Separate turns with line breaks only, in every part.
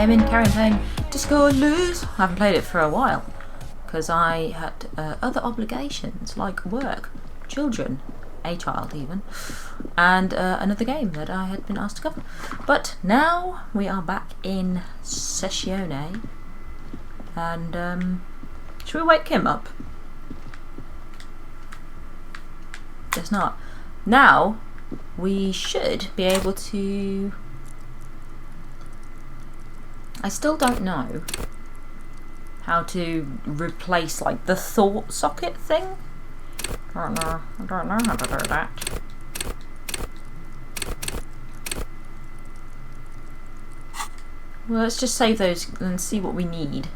I'm in carrying playing Disco Lose. I haven't played it for a while because I had other obligations like work, children, a child even, and another game that I had been asked to cover. But now we are back in Sessione, and should we wake Kim up? Guess not. Now we should be able to... I still don't know how to replace like the thought socket thing. I don't know how to do that. Well, let's just save those and see what we need.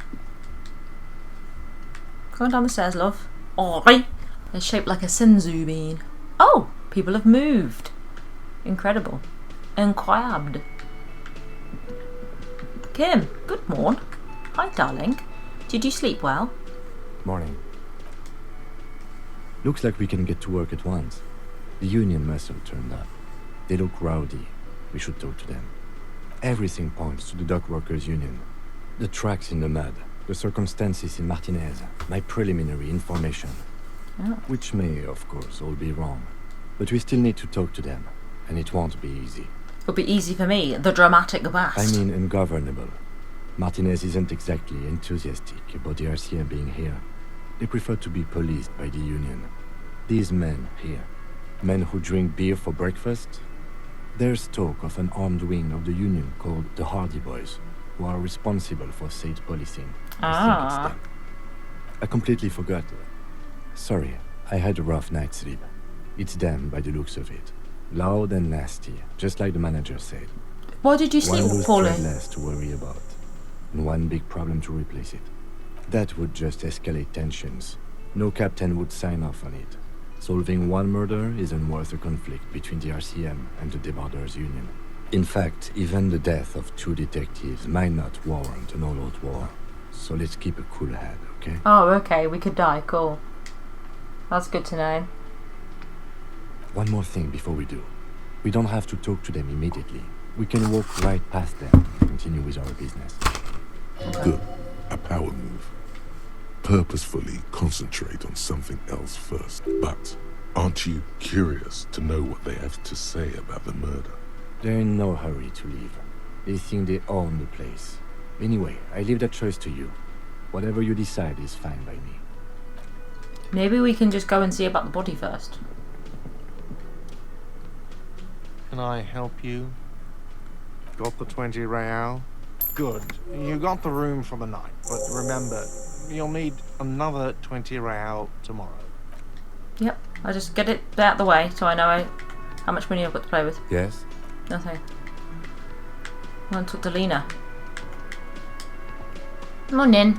Going down the stairs, love. Oi! They're shaped like a senzu bean. Oh! People have moved. Incredible. Incroyable. Kim, good morn. Hi, darling. Did you sleep well?
Morning. Looks like we can get to work at once. The union must have turned up. They look rowdy. We should talk to them. Everything points to the dock workers' union. The tracks in the mud, the circumstances in Martinez, my preliminary information.
Oh.
Which may, of course, all be wrong. But we still need to talk to them, and it won't be easy.
It'll be easy for me, the dramatic bast.
I mean ungovernable. Martinez isn't exactly enthusiastic about the RCM being here. They prefer to be policed by the union. These men here, men who drink beer for breakfast, there's talk of an armed wing of the union called the Hardie Boys, who are responsible for state policing. I think it's them. I completely forgot. Sorry, I had a rough night's sleep. It's them by the looks of it. Loud and nasty, just like the manager said.
Why did you sleep
One
poorly?
loose thread less to worry about, and one big problem to replace it. That would just escalate tensions. No captain would sign off on it. Solving one murder isn't worth a conflict between the RCM and the Debarders Union. In fact, even the death of 2 detectives might not warrant an all-out war. So let's keep a cool head, okay?
Oh, okay, we could die, cool. That's good to know.
One more thing before we do. We don't have to talk to them immediately. We can walk right past them and continue with our business.
Good. A power move. Purposefully concentrate on something else first. But aren't you curious to know what they have to say about the murder?
They're in no hurry to leave. They think they own the place. Anyway, I leave that choice to you. Whatever you decide is fine by me.
Maybe we can just go and see about the body first.
Can I help you? Got the 20 real? Good. You got the room for the night, but remember, you'll need another 20 real tomorrow.
Yep, I'll just get it out the way so I know how much money I've got to play with.
Yes?
Nothing. I want to talk to Lena. Morning.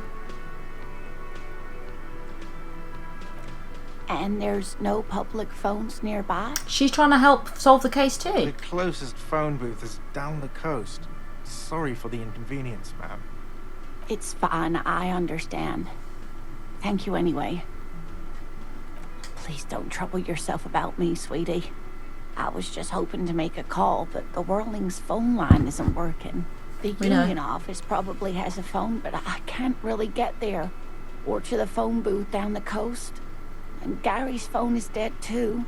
And there's no public phones nearby?
She's trying to help solve the case too.
The closest phone booth is down the coast. Sorry for the inconvenience, ma'am.
It's fine, I understand. Thank you anyway. Please don't trouble yourself about me, sweetie. I was just hoping to make a call, but the Whirling's phone line isn't working. The union office probably has a phone, but I can't really get there. Or to the phone booth down the coast. And Gary's phone is dead too.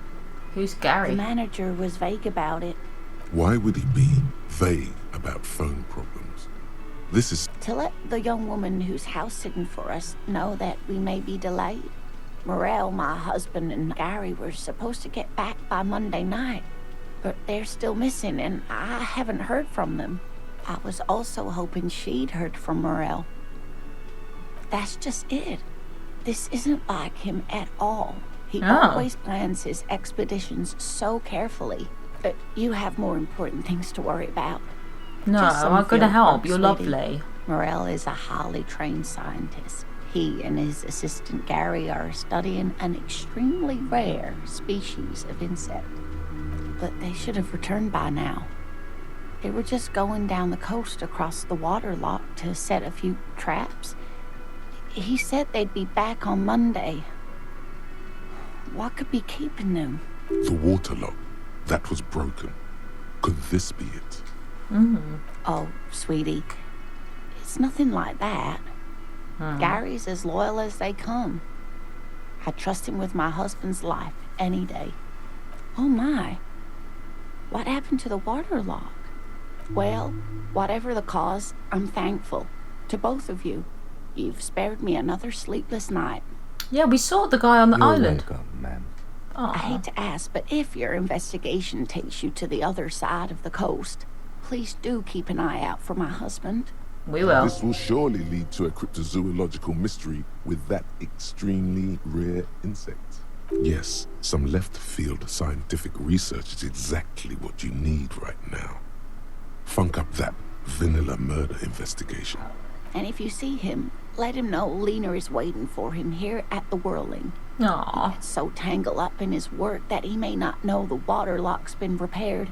Who's Gary?
The manager was vague about it.
Why would he be vague about phone problems? This is...
To let the young woman who's house-sitting for us know that we may be delayed. Morel, my husband, and Gary were supposed to get back by Monday night, but they're still missing, and I haven't heard from them. I was also hoping she'd heard from Morel. That's just it. This isn't like him at all. He always plans his expeditions so carefully, but you have more important things to worry about.
No, I'm going to help. You're
sweetie.
lovely.
Morel is a highly trained scientist. He and his assistant Gary are studying an extremely rare species of insect. But they should have returned by now. They were just going down the coast across the water lock to set a few traps. He said they'd be back on Monday. What could be keeping them?
the water lock. That was broken. Could this be it?
Oh, sweetie, It's nothing like that. Gary's as loyal as they come. I'd trust him with my husband's life any day. Oh my. What happened to the water lock? Well, whatever the cause, I'm thankful. To both of you. You've spared me another sleepless night.
Yeah, we saw the guy on the
You're
island.
welcome, ma'am.
I
Oh,
hate to ask, but if your investigation takes you to the other side of the coast, please do keep an eye out for my husband.
we will.
This will surely lead to a cryptozoological mystery with that extremely rare insect. Yes, some left-field scientific research is exactly what you need right now. Funk up that vanilla murder investigation.
And if you see him, let him know Lena is waiting for him here at the Whirling.
Aw.
He gets so tangled up in his work that he may not know the water lock's been repaired.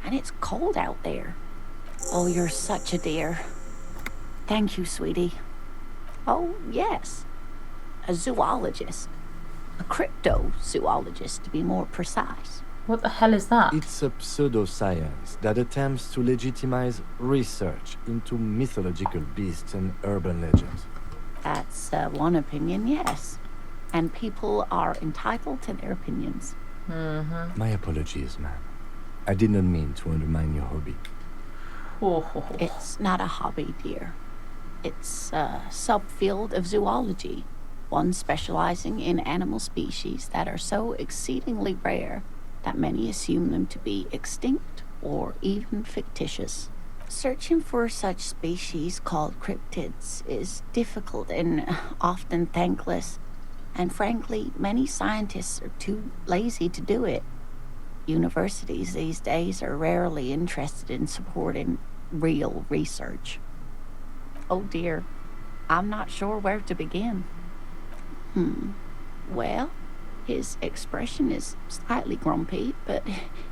And it's cold out there. Oh, you're such a dear. Thank you, sweetie. Oh, yes. A zoologist. A cryptozoologist, to be more precise.
What the hell is that?
It's a pseudoscience that attempts to legitimize research into mythological beasts and urban legends.
That's one opinion, yes. And people are entitled to their opinions.
My apologies, ma'am. I did not mean to undermine your hobby.
Oh.
It's not a hobby, dear. It's a subfield of zoology, one specializing in animal species that are so exceedingly rare that many assume them to be extinct or even fictitious. Searching for such species called cryptids is difficult and often thankless, and frankly, many scientists are too lazy to do it. Universities these days are rarely interested in supporting real research. Oh dear, I'm not sure where to begin. Well, his expression is slightly grumpy, but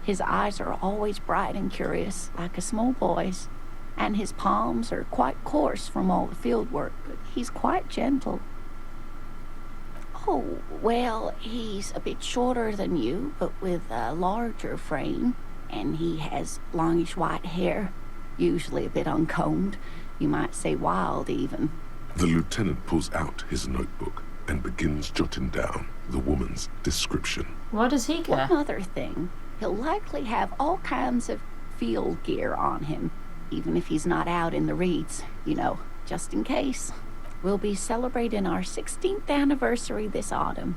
his eyes are always bright and curious, like a small boy's. And his palms are quite coarse from all the field work, but he's quite gentle. Oh, well, he's a bit shorter than you, but with a larger frame, and he has longish white hair, usually a bit uncombed. You might say wild, even.
The lieutenant pulls out his notebook and begins jotting down the woman's description.
Why does he care?
One other thing, he'll likely have all kinds of field gear on him, even if he's not out in the reeds, you know, just in case. We'll be celebrating our 16th anniversary this autumn.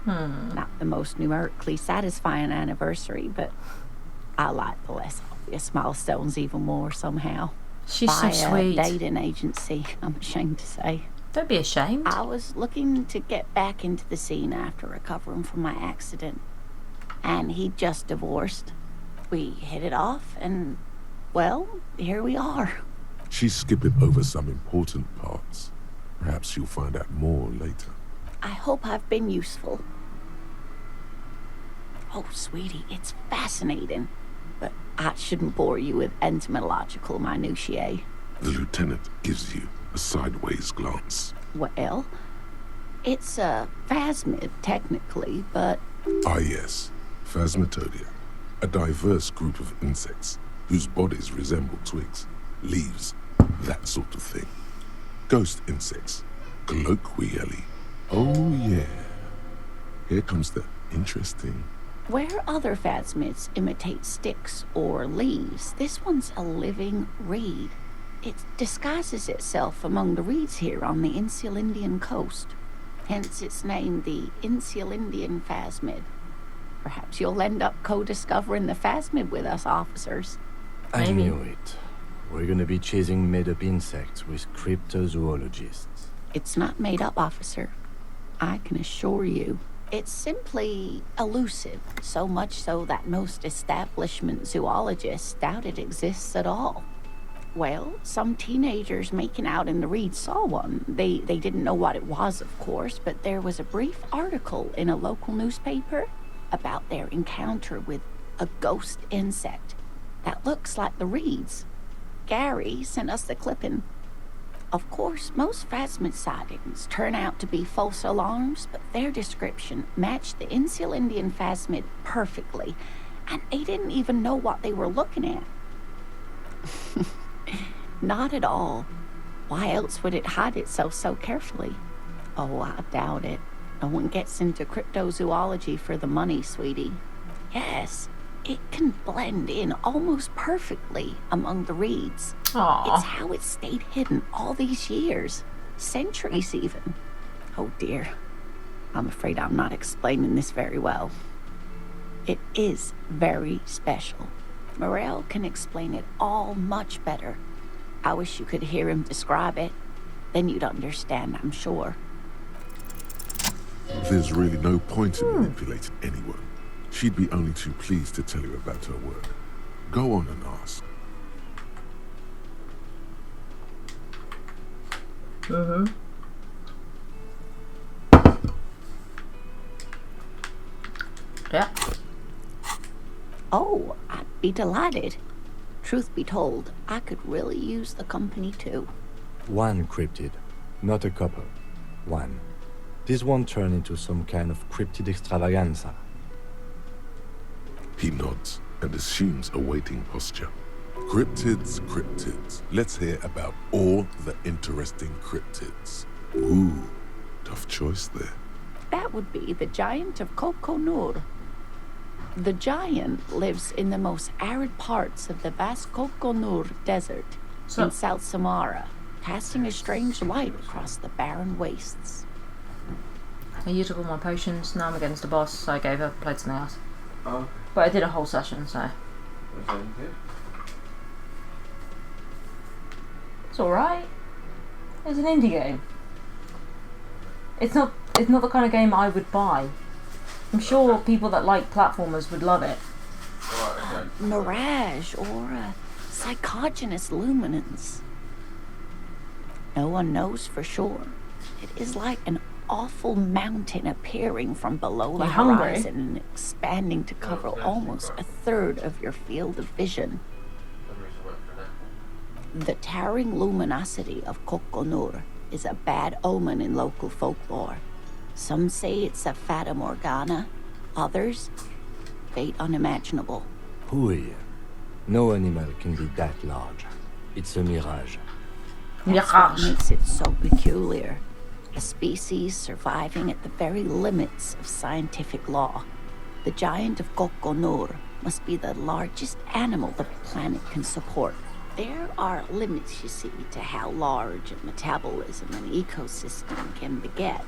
Not the most numerically satisfying anniversary, but I like the less obvious milestones even more somehow.
She's so
By
sweet.
a dating agency, I'm ashamed to say.
Don't be ashamed.
I was looking to get back into the scene after recovering from my accident, and he'd just divorced. We hit it off, and, well, here we are.
She's skipping over some important parts. Perhaps you'll find out more later.
I hope I've been useful. Oh, sweetie, it's fascinating, but I shouldn't bore you with entomological minutiae.
The lieutenant gives you a sideways glance.
Well, it's a phasmid, technically, but
Ah yes, Phasmatodia, a diverse group of insects whose bodies resemble twigs, leaves, that sort of thing. Ghost insects, colloquially. Oh yeah. Here comes the interesting.
where other phasmids imitate sticks or leaves, this one's a living reed. It disguises itself among the reeds here on the Insulindian coast. Hence its name, the Insulindian phasmid. Perhaps you'll end up co-discovering the phasmid with us officers.
I
Maybe.
knew it. We're gonna be chasing made-up insects with cryptozoologists.
It's not made up, officer. I can assure you. It's simply elusive, so much so that most establishment zoologists doubt it exists at all. Well, some teenagers making out in the reeds saw one. They didn't know what it was, of course, but there was a brief article in a local newspaper about their encounter with a ghost insect that looks like the reeds. Gary sent us the clipping. Of course, most phasmid sightings turn out to be false alarms, but their description matched the Insulindian phasmid perfectly, and they didn't even know what they were looking at. Not at all. Why else would it hide itself so carefully? Oh, I doubt it. No one gets into cryptozoology for the money, sweetie. Yes, it can blend in almost perfectly among the reeds.
Aww.
It's how it stayed hidden all these years. Centuries, even. Oh, dear. I'm afraid I'm not explaining this very well. It is very special. Morel can explain it all much better. I wish you could hear him describe it. Then you'd understand, I'm sure.
There's really no point in manipulating anyone. She'd be only too pleased to tell you about her work. Go on and ask.
Yeah.
Oh, I'd be delighted. Truth be told, I could really use the company too.
One cryptid, not a couple. One. This won't turn into some kind of cryptid extravaganza.
He nods and assumes a waiting posture. Cryptids, cryptids. Let's hear about all the interesting cryptids. Ooh, tough choice there.
That would be the giant of Coconur. The giant lives in the most arid parts of the vast Coconur Desert in South Samara, casting a strange light across the barren wastes.
I used up all my potions, now I'm against a boss, so I gave her plates in the ass.
Oh,
But I did a whole session, so
okay, good.
it's alright. It's an indie game. It's not the kind of game I would buy. I'm sure people that like platformers would love it.
Alright, okay.
Mirage or psychogenous luminance. No one knows for sure. It is like an awful mountain appearing from below the
You hungry?
horizon and expanding to cover almost a third of your field of vision. The towering luminosity of Coconur is a bad omen in local folklore. Some say it's a fata morgana, others, fate unimaginable.
Hooey. No animal can be that large. It's a mirage.
That's what makes it so peculiar. A species surviving at the very limits of scientific law. The giant of Coconur must be the largest animal the planet can support. There are limits, you see, to how large a metabolism an ecosystem can beget.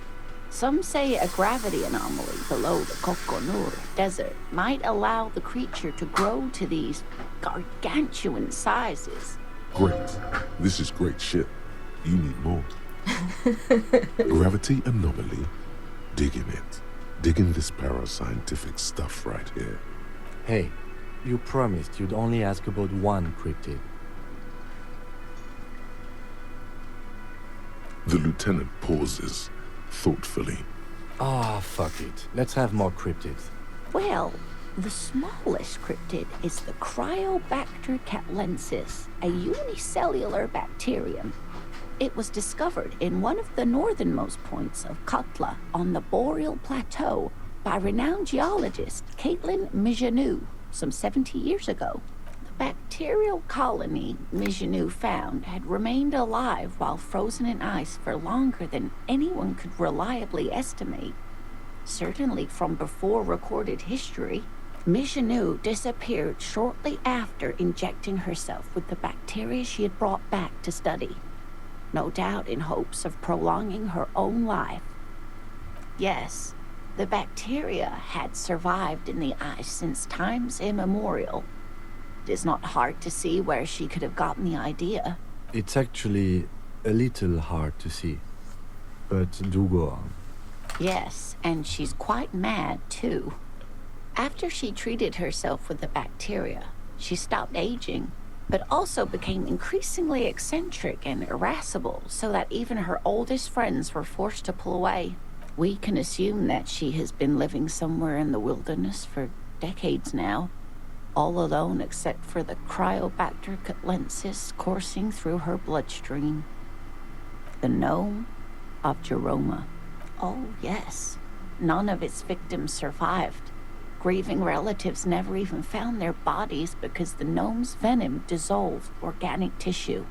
Some say a gravity anomaly below the Coconur Desert might allow the creature to grow to these gargantuan sizes.
Great. This is great shit. You need more. Gravity anomaly. Digging it. Digging this parascientific stuff right here.
Hey, you promised you'd only ask about one cryptid.
The lieutenant pauses, thoughtfully.
Ah, fuck it. Let's have more cryptids.
Well, the smallest cryptid is the Cryobacter catlensis, a unicellular bacterium. It was discovered in one of the northernmost points of Katla on the Boreal Plateau by renowned geologist Caitlin Mijanou some 70 years ago. The bacterial colony Mijanou found had remained alive while frozen in ice for longer than anyone could reliably estimate. Certainly from before recorded history, Mijanou disappeared shortly after injecting herself with the bacteria she had brought back to study. No doubt in hopes of prolonging her own life. Yes, the bacteria had survived in the ice since times immemorial. It is not hard to see where she could have gotten the idea.
It's actually a little hard to see. But do go on.
Yes, and she's quite mad, too. After she treated herself with the bacteria, she stopped aging, but also became increasingly eccentric and irascible, so that even her oldest friends were forced to pull away. We can assume that she has been living somewhere in the wilderness for decades now, all alone except for the Cryobacter catlensis coursing through her bloodstream. The gnome of Jeroma. Oh, yes. None of its victims survived. Grieving relatives never even found their bodies because the gnome's venom dissolved organic tissue.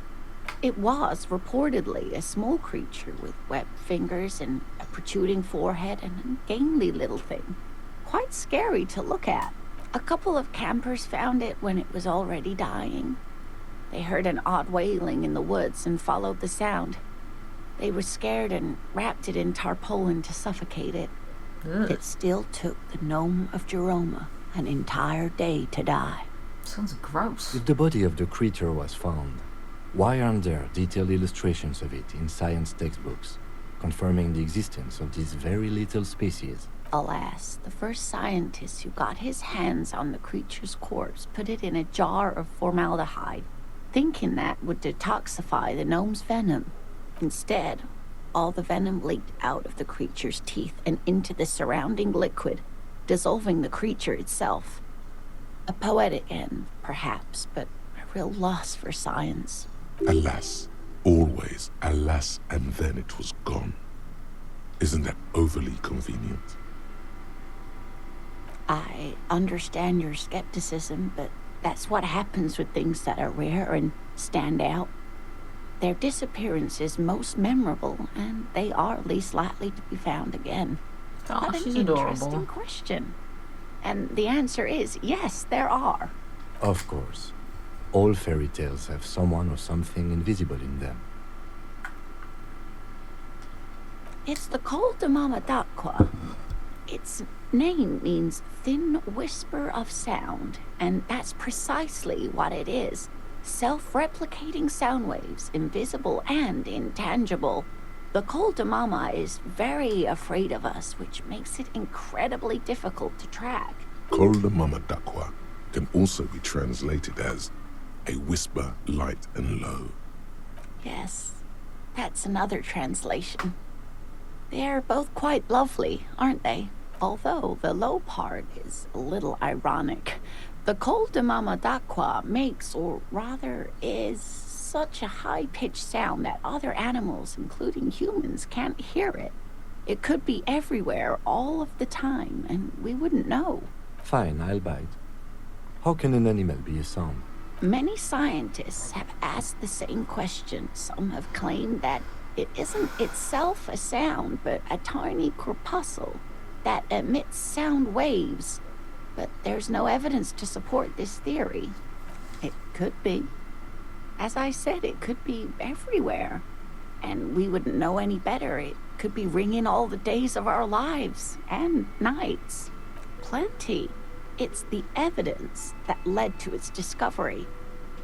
It was reportedly a small creature with webbed fingers and a protruding forehead and a gangly little thing. Quite scary to look at. A couple of campers found it when it was already dying. They heard an odd wailing in the woods and followed the sound. They were scared and wrapped it in tarpaulin to suffocate it.
Ugh.
It still took the gnome of Jeroma an entire day to die.
Sounds gross.
If the body of the creature was found, why aren't there detailed illustrations of it in science textbooks, confirming the existence of this very little species?
Alas, the first scientist who got his hands on the creature's corpse put it in a jar of formaldehyde, thinking that would detoxify the gnome's venom. Instead, all the venom leaked out of the creature's teeth and into the surrounding liquid, dissolving the creature itself. A poetic end, perhaps, but a real loss for science.
Alas, always alas, and then it was gone. Isn't that overly convenient?
I understand your skepticism, but that's what happens with things that are rare and stand out. Their disappearance is most memorable, and they are least likely to be found again.
Oh,
What
she's
an
adorable.
interesting question. And the answer is yes, there are.
Of course. All fairy tales have someone or something invisible in them.
It's the Col de Mama d'Aqua. Its name means thin whisper of sound, and that's precisely what it is. Self-replicating sound waves, invisible and intangible. The Col de Mama is very afraid of us, which makes it incredibly difficult to track.
Col de Mama d'Aqua can also be translated as a whisper light and low.
Yes, that's another translation. They're both quite lovely, aren't they? Although the low part is a little ironic. The Col de Mama d'Aqua makes, or rather is, such a high-pitched sound that other animals, including humans, can't hear it. It could be everywhere all of the time, and we wouldn't know.
Fine, I'll bite. How can an animal be a sound?
Many scientists have asked the same question. Some have claimed that it isn't itself a sound, but a tiny corpuscle that emits sound waves. But there's no evidence to support this theory. It could be. As I said, it could be everywhere. And we wouldn't know any better. It could be ringing all the days of our lives and nights. Plenty. It's the evidence that led to its discovery.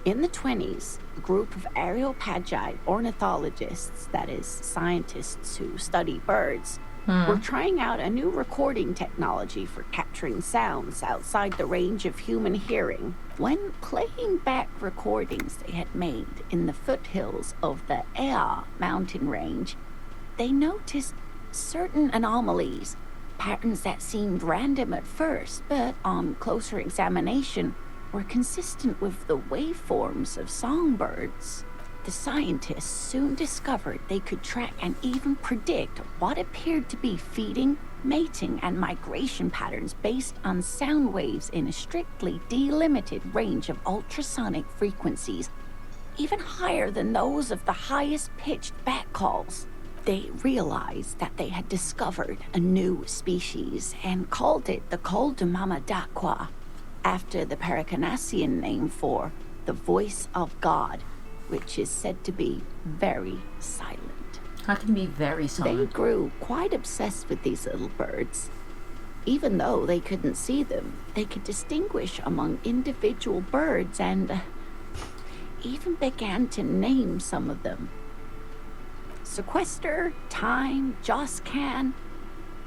In the 20s, a group of Areopagite ornithologists, that is, scientists who study birds, were trying out a new recording technology for capturing sounds outside the range of human hearing. When playing back recordings they had made in the foothills of the Ea mountain range, they noticed certain anomalies, patterns that seemed random at first, but on closer examination were consistent with the waveforms of songbirds. The scientists soon discovered they could track and even predict what appeared to be feeding, mating, and migration patterns based on sound waves in a strictly delimited range of ultrasonic frequencies, even higher than those of the highest pitched bat calls. They realized that they had discovered a new species and called it the Col de Mama d'Aqua, after the Paracanassian name for the voice of God, which is said to be very silent.
I can be very
They
silent.
grew quite obsessed with these little birds. Even though they couldn't see them, they could distinguish among individual birds and even began to name some of them. Sequester, Time, Joscan,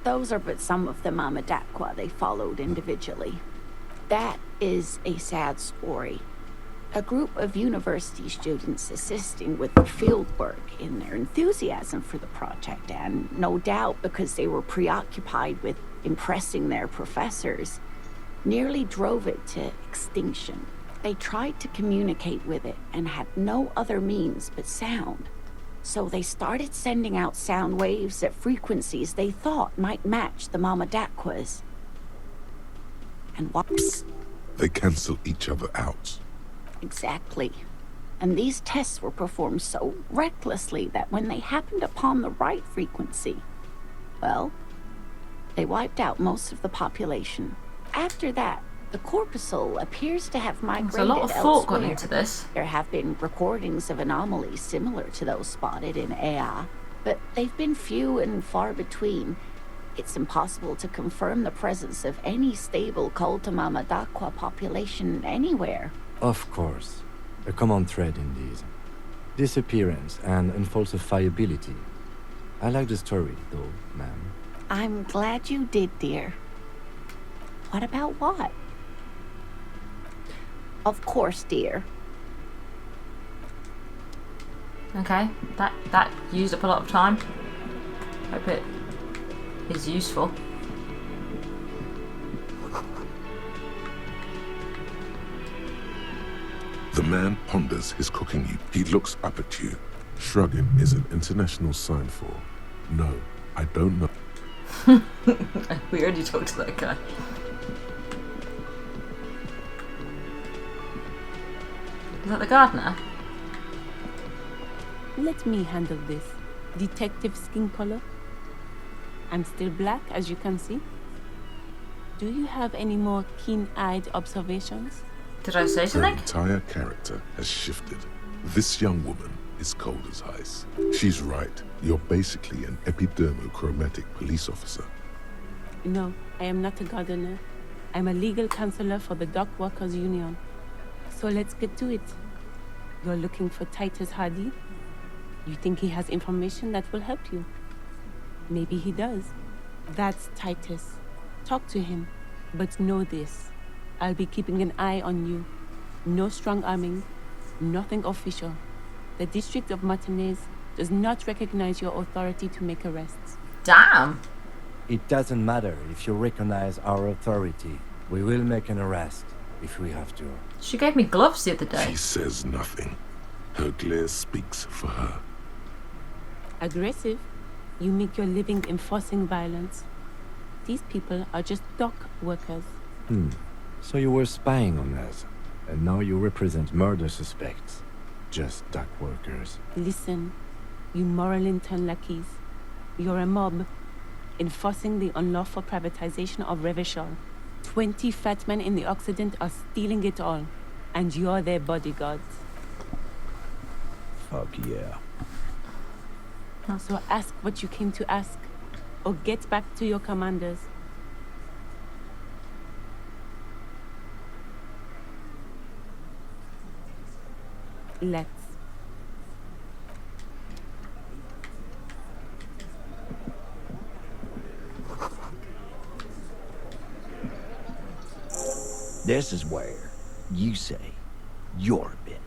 those are but some of the Mama d'Aqua they followed individually. That is a sad story. A group of university students assisting with the field work in their enthusiasm for the project, and no doubt because they were preoccupied with impressing their professors, nearly drove it to extinction. They tried to communicate with it and had no other means but sound. So they started sending out sound waves at frequencies they thought might match the Mama d'Aqua's. And whoops.
They cancel each other out.
Exactly. And these tests were performed so recklessly that when they happened upon the right frequency, well, they wiped out most of the population. After that, the corpuscle appears to have migrated
There's a lot of thought
elsewhere.
gone into this.
There have been recordings of anomalies similar to those spotted in AI, but they've been few and far between. It's impossible to confirm the presence of any stable Kultima Madakwa population anywhere.
Of course. A common thread in these. Disappearance and unfalsifiability. I like the story, though, ma'am.
I'm glad you did, dear. What about what? Of course, dear.
Okay, that used up a lot of time. Hope it is useful.
The man ponders his cooking heap. He looks up at you. Shrugging is an international sign for, no, I don't know.
We already talked to that guy. Is that the gardener?
Let me handle this. Detective skin color. I'm still black, as you can see. Do you have any more keen-eyed observations?
Did I say
Her
something?
entire character has shifted. This young woman is cold as ice. She's right. You're basically an epidermochromatic police officer.
No, I am not a gardener. I'm a legal counselor for the Dock Workers Union. So let's get to it. You're looking for Titus Hardie? You think he has information that will help you? Maybe he does. That's Titus. Talk to him. But know this. I'll be keeping an eye on you. No strong arming. Nothing official. The District of Martinez does not recognize your authority to make arrests.
Damn.
It doesn't matter if you recognize our authority. We will make an arrest if we have to.
She gave me gloves the other day.
She says nothing. Her glare speaks for her.
Aggressive? You make your living enforcing violence. These people are just dock workers.
So you were spying on us, and now you represent murder suspects. Just dock workers.
Listen, you moral intern lackeys. You're a mob, enforcing the unlawful privatization of Revachol. 20 fat men in the Occident are stealing it all, and you're their bodyguards.
Fuck yeah.
So ask what you came to ask, or get back to your commanders. Let's.
This is where you say your bit.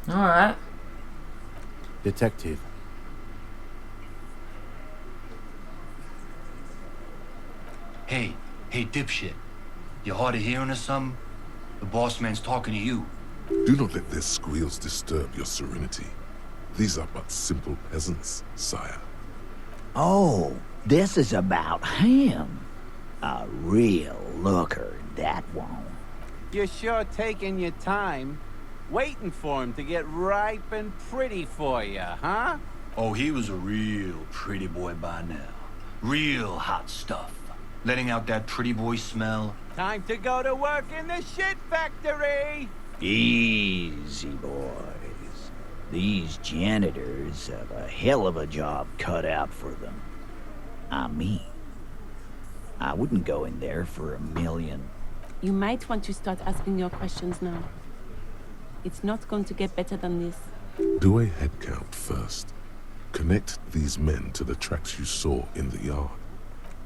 Alright.
Detective.
Hey, dipshit. You hard of hearing or something? The boss man's talking to you.
Do not let their squeals disturb your serenity. These are but simple peasants, sire.
Oh, this is about him. A real looker, that one.
You're sure taking your time, waiting for him to get ripe and pretty for you, huh?
Oh, he was a real pretty boy by now. Real hot stuff. Letting out that pretty boy smell.
Time to go to work in the shit factory!
Easy, boys. These janitors have a hell of a job cut out for them. I mean, I wouldn't go in there for $1 million.
You might want to start asking your questions now. It's not going to get better than this.
Do a head count first. Connect these men to the tracks you saw in the yard.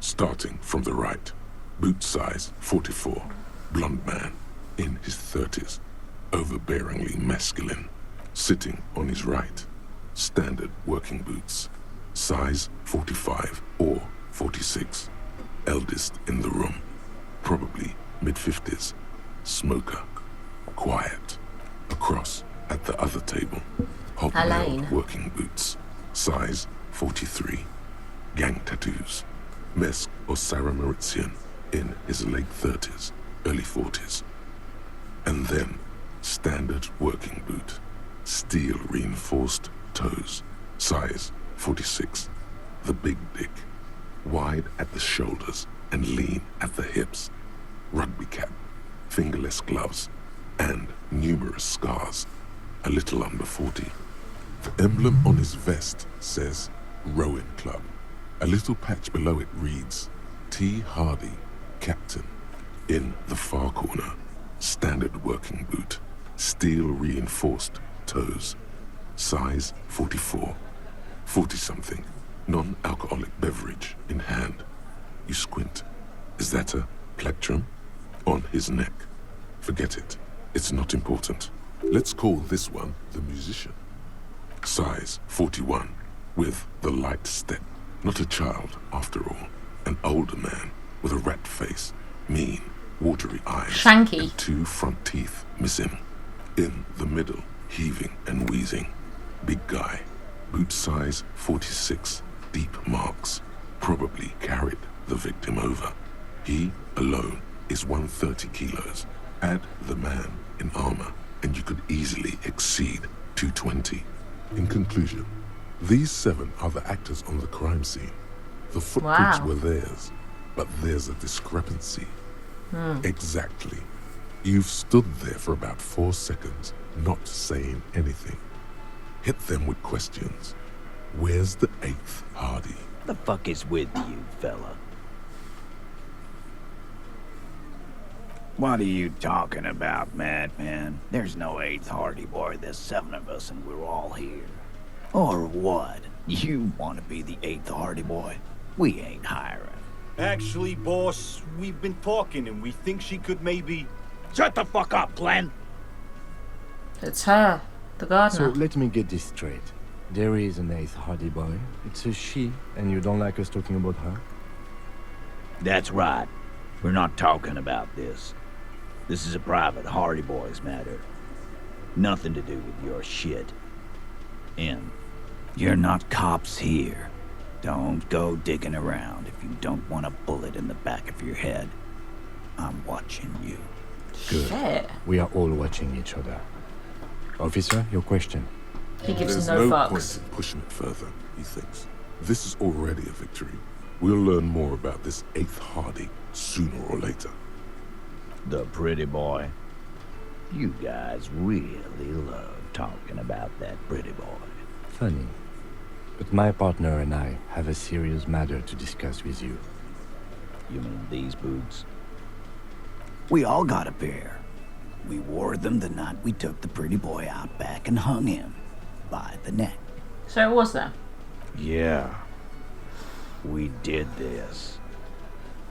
Starting from the right. Boot size 44. Blonde man. In his 30s. Overbearingly masculine. Sitting on his right. Standard working boots. Size 45 or 46. Eldest in the room. Probably mid-50s. Smoker. Quiet. Across at the other table.
Alain.
Hobnailed working boots. Size 43. Gang tattoos. Mesk or Sarah Mauritian in his late 30s, early 40s. And then Standard working boot. Steel reinforced toes. Size 46. The big dick. Wide at the shoulders and lean at the hips. Rugby cap. Fingerless gloves. And numerous scars. A little under 40. The emblem on his vest says Rowing Club. A little patch below it reads T. Hardie, Captain. In the far corner, standard working boot. Steel reinforced toes. Size 44. 40-something. Non-alcoholic beverage in hand. You squint. Is that a plectrum? On his neck. Forget it. It's not important. Let's call this one the musician. Size 41, with the light step. Not a child, after all. An older man with a rat face, mean, watery eyes,
Shanky.
and 2 front teeth missing. In the middle, heaving and wheezing. Big guy. Boot size 46, deep marks. Probably carried the victim over. He, alone, is 130 kilos. Add the man in armor, and you could easily exceed 220. In conclusion, these 7 are the actors on the crime scene. The footprints
Wow.
were theirs, but there's a discrepancy. Exactly. You've stood there for about 4 seconds, not saying anything. Hit them with questions. Where's the 8th Hardie?
The fuck is with you, fella? What are you talking about, madman? There's no 8th Hardie boy. There's 7 of us and we're all here. Or what? You want to be the 8th Hardie boy? We ain't hiring.
Actually, boss, we've been talking and we think she could maybe...
Shut the fuck up, Glenn!
It's her, the
So
gardener.
let me get this straight. There is an 8th Hardie boy. It's a she, and you don't like us talking about her?
That's right. We're not talking about this. This is a private Hardie Boys matter. Nothing to do with your shit. And you're not cops here. Don't go digging around if you don't want a bullet in the back of your head. I'm watching you.
Good.
Shit.
We are all watching each other. Officer, your question.
He gives
There's
no
no
fucks.
point in pushing it further, he thinks. This is already a victory. We'll learn more about this 8th Hardie sooner or later.
The pretty boy. You guys really love talking about that pretty boy.
Funny. But my partner and I have a serious matter to discuss with you.
You mean these boots? We all got a pair. We wore them the night we took the pretty boy out back and hung him by the neck.
So it was them.
Yeah. We did this.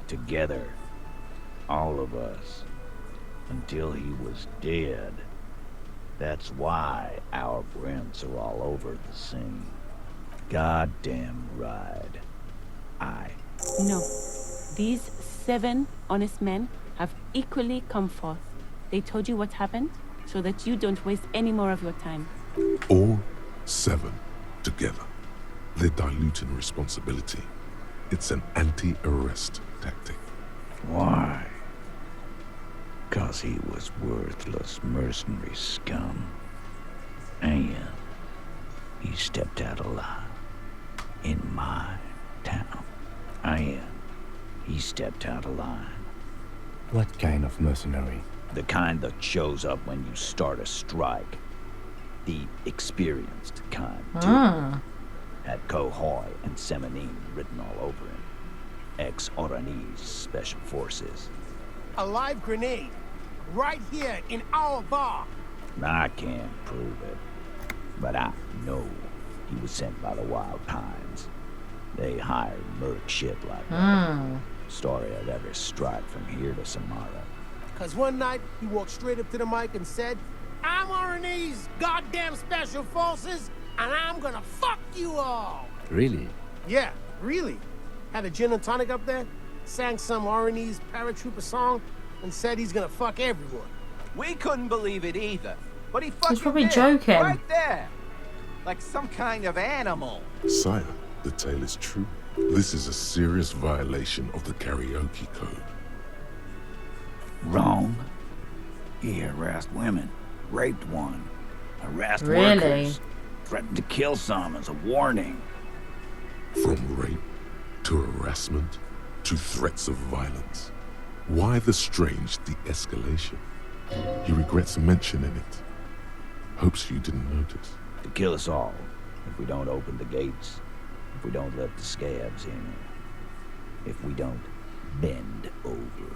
Together. All of us. Until he was dead. That's why our prints are all over the scene. Goddamn right.
No. These 7 honest men have equally come forth. They told you what happened so that you don't waste any more of your time.
All 7 together. They're diluting responsibility. It's an anti-arrest tactic.
Why? 'Cause he was worthless mercenary scum. And he stepped out alive in my town. And he stepped out alive.
What kind of mercenary?
The kind that shows up when you start a strike. The experienced kind, too. Had Cohoy and Semenine written all over him. Ex-Oranese Special Forces.
A live grenade. Right here in our bar.
I can't prove it. But I know he was sent by the Wild Pines. They hired merc shit like that. Story of every strike from here to Samara.
Cause one night he walked straight up to the mic and said, I'm RNE's goddamn special forces, and I'm gonna fuck you all.
Really?
Yeah, really. Had a gin and tonic up there, sang some RNE's paratrooper song, and said he's gonna fuck everyone.
We couldn't believe it either. But he fucking
probably
did.
joking.
Right there. Like some kind of animal.
Sire, the tale is true. This is a serious violation of the karaoke code.
Wrong. He harassed women. Raped one. Harassed
Really?
workers. Threatened to kill some as a warning.
From rape to harassment to threats of violence. Why the strange de-escalation? He regrets mentioning it. Hopes you didn't notice.
To kill us all. If we don't open the gates. If we don't let the scabs in. If we don't bend over.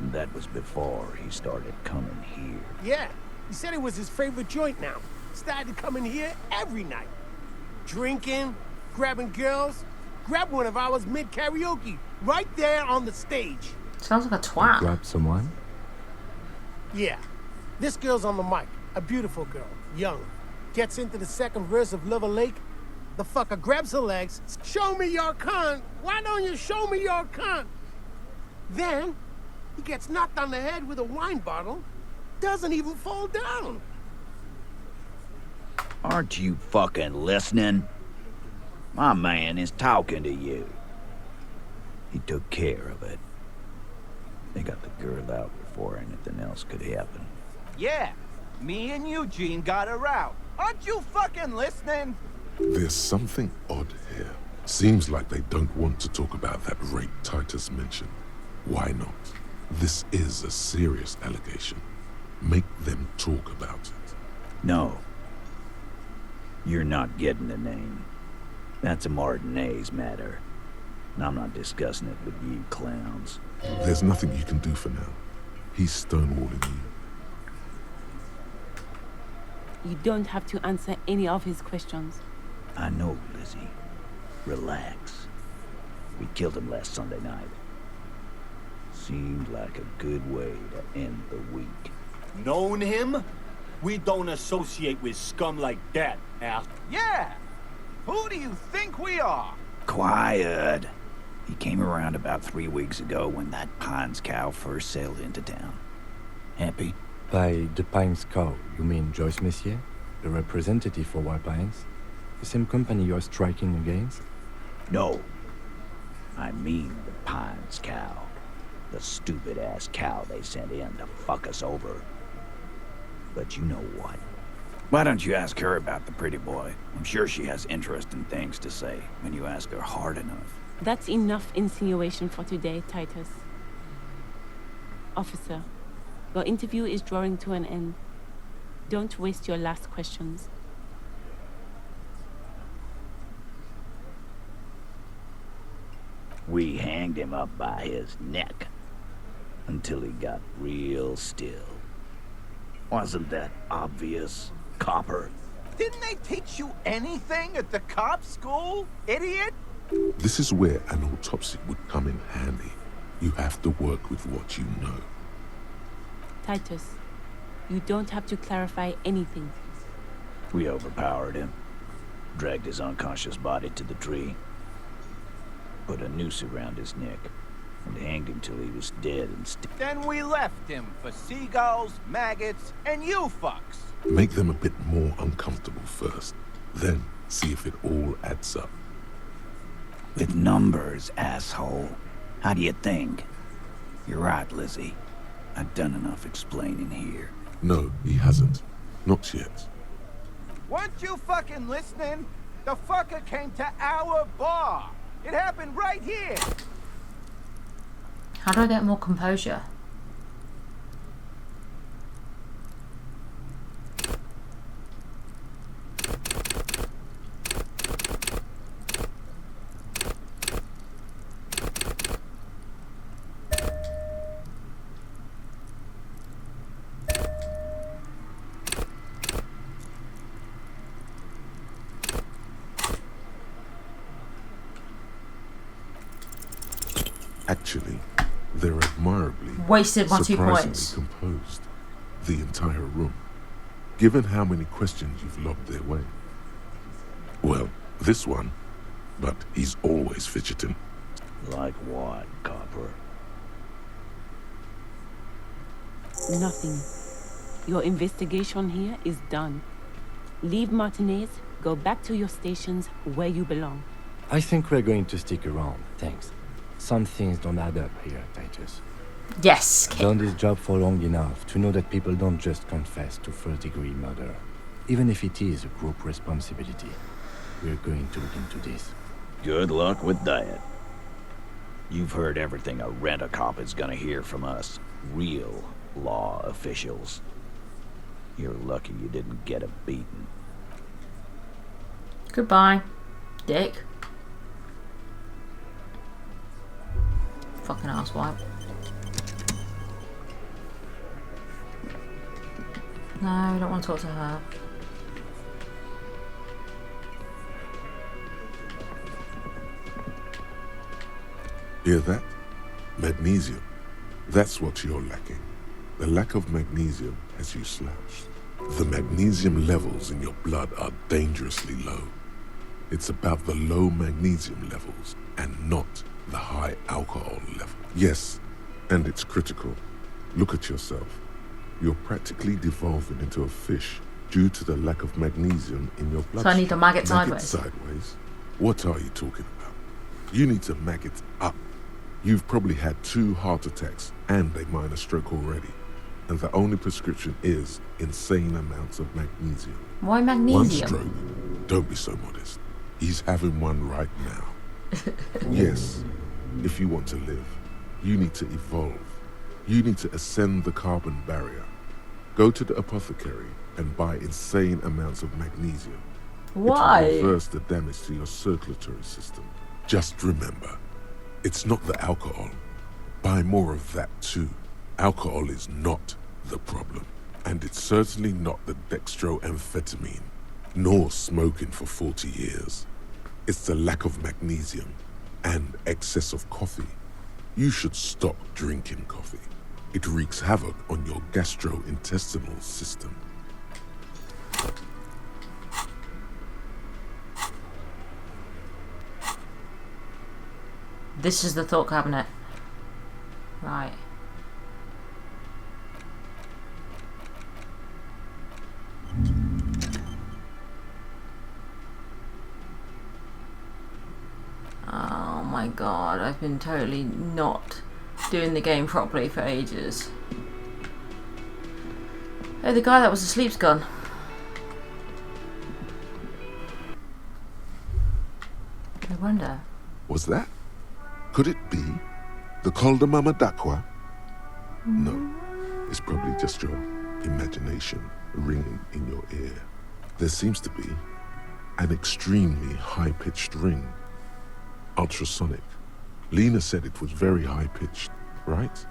And that was before he started coming here.
Yeah, he said it was his favorite joint now. Started coming here every night. Drinking, grabbing girls. Grabbed one of ours mid-karaoke, right there on the stage.
Sounds like a twat.
Grab someone?
Yeah, this girl's on the mic. A beautiful girl, young. Gets into the second verse of Lover Lake. The fucker grabs her legs. Show me your cunt. Why don't you show me your cunt? Then, he gets knocked on the head with a wine bottle. Doesn't even fall down.
Aren't you fucking listening? My man is talking to you. He took care of it. They got the girl out before anything else could happen.
Yeah, me and Eugene got her out. Aren't you fucking listening?
There's something odd here. Seems like they don't want to talk about that rape Titus mentioned. Why not? This is a serious allegation. Make them talk about it.
No. You're not getting the name. That's a Martinez matter. And I'm not discussing it with you clowns.
There's nothing you can do for now. He's stonewalling you.
You don't have to answer any of his questions.
I know, Lizzie. Relax. We killed him last Sunday night. Seemed like a good way to end the week.
Known him? We don't associate with scum like that, Al.
Yeah! Who do you think we are?
Quiet. He came around about 3 weeks ago when that Pines cow first sailed into town. Happy?
By the Pines cow, you mean Joyce Messier? The representative for White Pines? The same company you're striking against?
No. I mean the Pines cow. The stupid-ass cow they sent in to fuck us over. But you know what? Why don't you ask her about the pretty boy? I'm sure she has interesting things to say when you ask her hard enough.
That's enough insinuation for today, Titus. Officer, your interview is drawing to an end. Don't waste your last questions.
We hanged him up by his neck until he got real still. Wasn't that obvious, copper?
Didn't they teach you anything at the cop school, idiot?
This is where an autopsy would come in handy. You have to work with what you know.
Titus, you don't have to clarify anything.
We overpowered him, dragged his unconscious body to the tree, put a noose around his neck, and hanged him till he was dead and
Then we left him for seagulls, maggots, and you fucks.
Make them a bit more uncomfortable first. Then see if it all adds up.
With numbers, asshole. How do you think? You're right, Lizzie. I've done enough explaining here.
No, he hasn't. Not yet.
Weren't you fucking listening? The fucker came to our bar. It happened right here.
How do I get more composure?
Actually, they're admirably,
Wasted my 2
surprisingly
points.
composed. The entire room. Given how many questions you've lobbed their way. Well, this one. But he's always fidgeting.
Like what, Copper?
Nothing. Your investigation here is done. Leave Martinez, go back to your stations where you belong.
I think we're going to stick around, thanks. Some things don't add up here, Titus.
Yes.
I've done this job for long enough to know that people don't just confess to first-degree murder. Even if it is a group responsibility, we're going to look into this.
Good luck with that. You've heard everything a rent-a-cop is gonna hear from us, real law officials. You're lucky you didn't get a beating.
Goodbye, dick. Fucking asswipe. No, I don't want to talk to her.
Hear that? Magnesium. That's what you're lacking. The lack of magnesium has you slouched. The magnesium levels in your blood are dangerously low. It's about the low magnesium levels and not the high alcohol level. Yes, and it's critical. Look at yourself. You're practically devolving into a fish due to the lack of magnesium in your blood.
So I need to mag it sideways.
Sideways? What are you talking about? You need to mag it up. You've probably had 2 heart attacks and a minor stroke already. And the only prescription is insane amounts of magnesium.
Why magnesium?
1 stroke. Don't be so modest. He's having one right now. Yes, if you want to live, you need to evolve. You need to ascend the carbon barrier. Go to the apothecary and buy insane amounts of magnesium.
Why?
It will reverse the damage to your circulatory system. Just remember, it's not the alcohol. Buy more of that too. Alcohol is not the problem. And it's certainly not the dextroamphetamine, nor smoking for 40 years. It's the lack of magnesium and excess of coffee. You should stop drinking coffee. It wreaks havoc on your gastrointestinal system.
This is the thought cabinet. Right. Oh my god, I've been totally not doing the game properly for ages. Oh, the guy that was asleep's gone. I wonder.
Was that? Could it be the Calder Mama Dakwa? No, it's probably just your imagination ringing in your ear. There seems to be an extremely high-pitched ring. Ultrasonic. Lena said it was very high-pitched, right?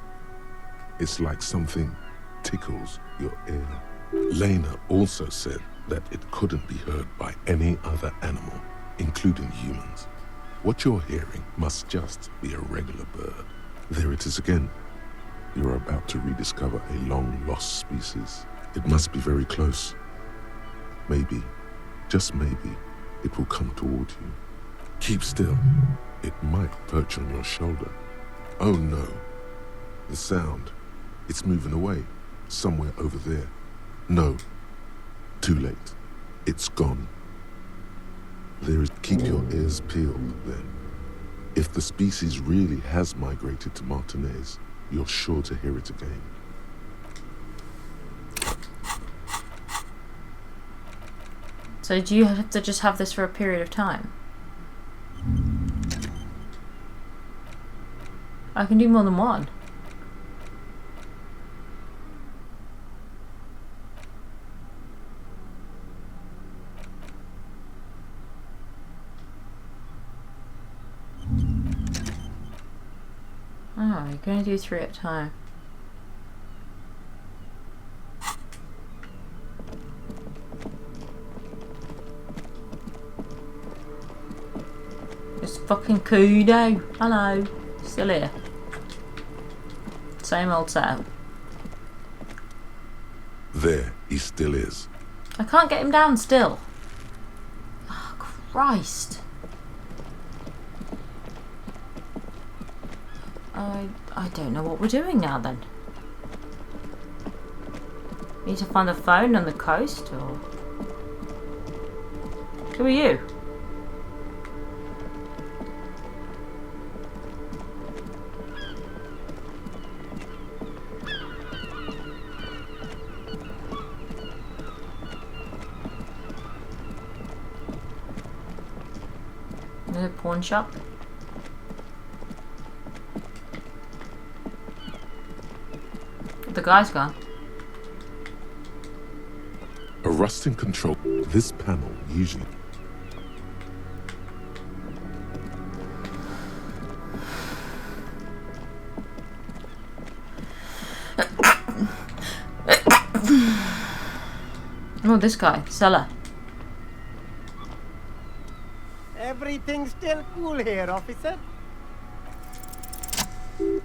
It's like something tickles your ear. Lena also said that it couldn't be heard by any other animal, including humans. What you're hearing must just be a regular bird. There it is again. You're about to rediscover a long-lost species. It must be very close. Maybe, just maybe, it will come toward you. Keep still. It might perch on your shoulder. Oh no. The sound. It's moving away. Somewhere over there. No. Too late. It's gone. Keep your ears peeled, then. If the species really has migrated to Martinez, you're sure to hear it again.
So do you have to just have this for a period of time? I can do more than one. Oh, you're going to do 3 at a time. It's fucking Kudo. Hello. Still here. Same old setup.
There, he still is.
I can't get him down still. Oh, Christ. I don't know what we're doing now then. Need to find a phone on the coast, or... Who are you? The pawn shop. The guy's gone.
A rusting control. This panel usually...
Oh, this guy, seller.
Everything's still cool here, officer.